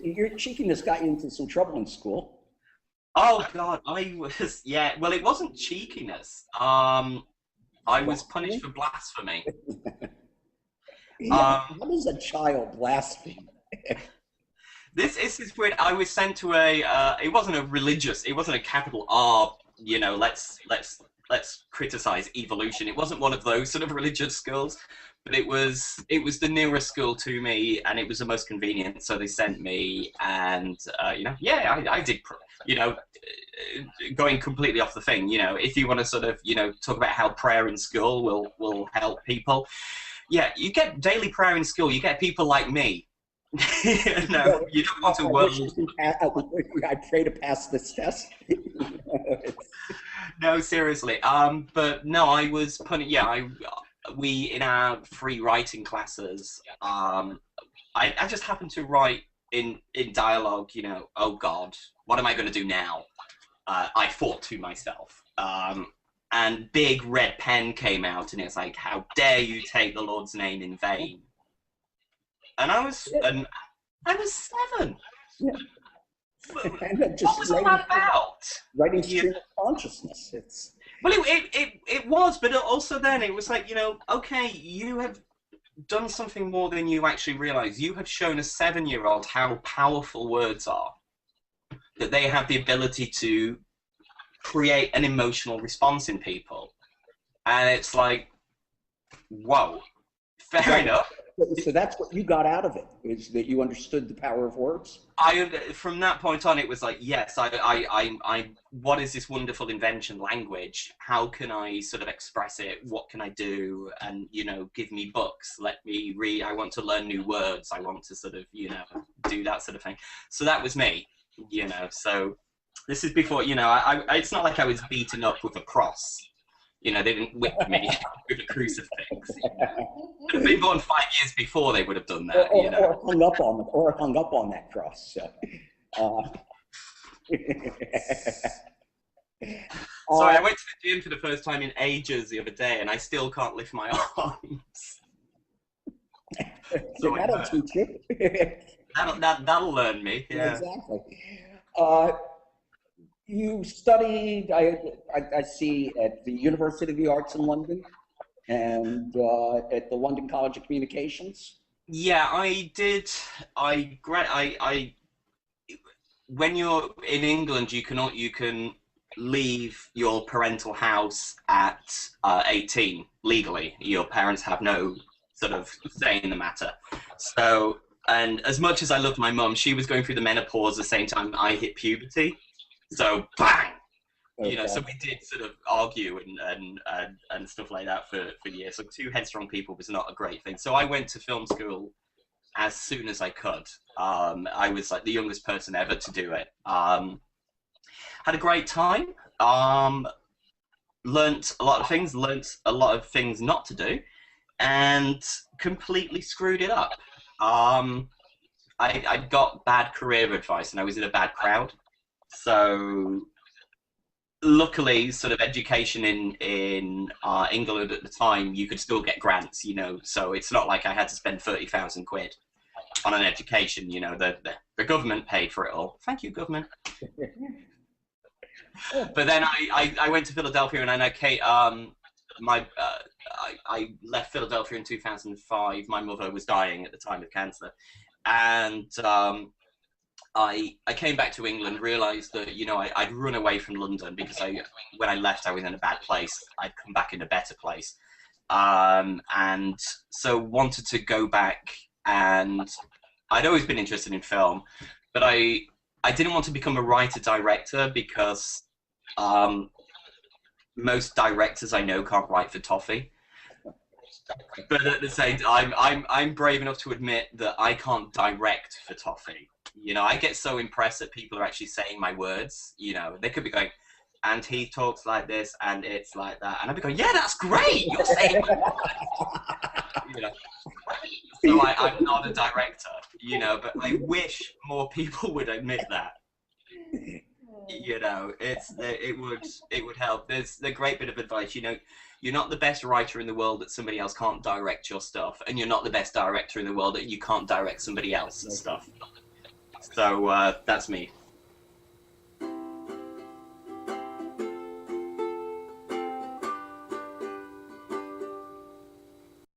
Your cheekiness got you into some trouble in school. Oh God, I was yeah. Well, it wasn't cheekiness. I was punished Blasphemy? for blasphemy. Yeah, Um, how does a child blaspheme? this is weird. I was sent to a. It wasn't a religious. It wasn't a capital R. You know, let's criticize evolution. It wasn't one of those sort of religious schools, but it was the nearest school to me, and it was the most convenient. So they sent me, and yeah, I did. Going completely off the thing. If you want to sort of talk about how prayer in school will help people. Yeah, you get daily prayer in school. You get people like me. Yeah, You don't want a world. I pray to pass this test. No, seriously. But no, I was putting. Yeah, we in our free writing classes. I just happened to write in dialogue. Oh God, what am I going to do now? I thought to myself. And big red pen came out, and it's like, how dare you take the Lord's name in vain? And I was 7. Yeah. And then What just was all that about? writing Yeah. stream of consciousness. It's Well, it was, but also then it was like, okay, you have done something more than you actually realize. You have shown a 7-year-old how powerful words are, that they have the ability to create an emotional response in people. And it's like, whoa, fair enough. so that's what you got out of it, is that you understood the power of words. From that point on, it was like, yes, what is this wonderful invention, language? How can I sort of express it? What can I do? And, give me books, let me read. I want to learn new words. I want to sort of, do that sort of thing. So that was me, so this is before, it's not like I was beaten up with a cross. They didn't whip me with a crucifix. I'd have been born 5 years before they would have done that. Or hung up on that cross. So. Sorry, I went to the gym for the first time in ages the other day, and I still can't lift my arms. So that'll teach you. that'll learn me. Yeah. Exactly. You studied, I see, at the University of the Arts in London and at the London College of Communications. Yeah, I did. When you're in England, you can leave your parental house at 18 legally. Your parents have no sort of say in the matter. So, and as much as I loved my mum, she was going through the menopause at the same time I hit puberty. So bang, Okay. So we did sort of argue and stuff like that for years. So two headstrong people was not a great thing. So I went to film school as soon as I could. I was like the youngest person ever to do it. Had a great time. Learnt a lot of things. Learnt a lot of things not to do, and completely screwed it up. I got bad career advice, and I was in a bad crowd. So luckily, sort of education in England at the time, you could still get grants, so it's not like I had to spend 30,000 quid on an education. The government paid for it all. Thank you, government. But then I went to Philadelphia, and I left Philadelphia in 2005. My mother was dying at the time of cancer, and I came back to England, realised that I'd run away from London because when I left I was in a bad place. I'd come back in a better place, and so wanted to go back. And I'd always been interested in film, but I didn't want to become a writer-director because most directors I know can't write for toffee. But at the same time, I'm brave enough to admit that I can't direct for toffee. I get so impressed that people are actually saying my words. They could be going, and he talks like this, and it's like that, and I'd be going, yeah, that's great. You're saying my words. So I'm not a director, but I wish more people would admit that. It would help. There's a great bit of advice. You're not the best writer in the world that somebody else can't direct your stuff, and you're not the best director in the world that you can't direct somebody else's stuff. So that's me.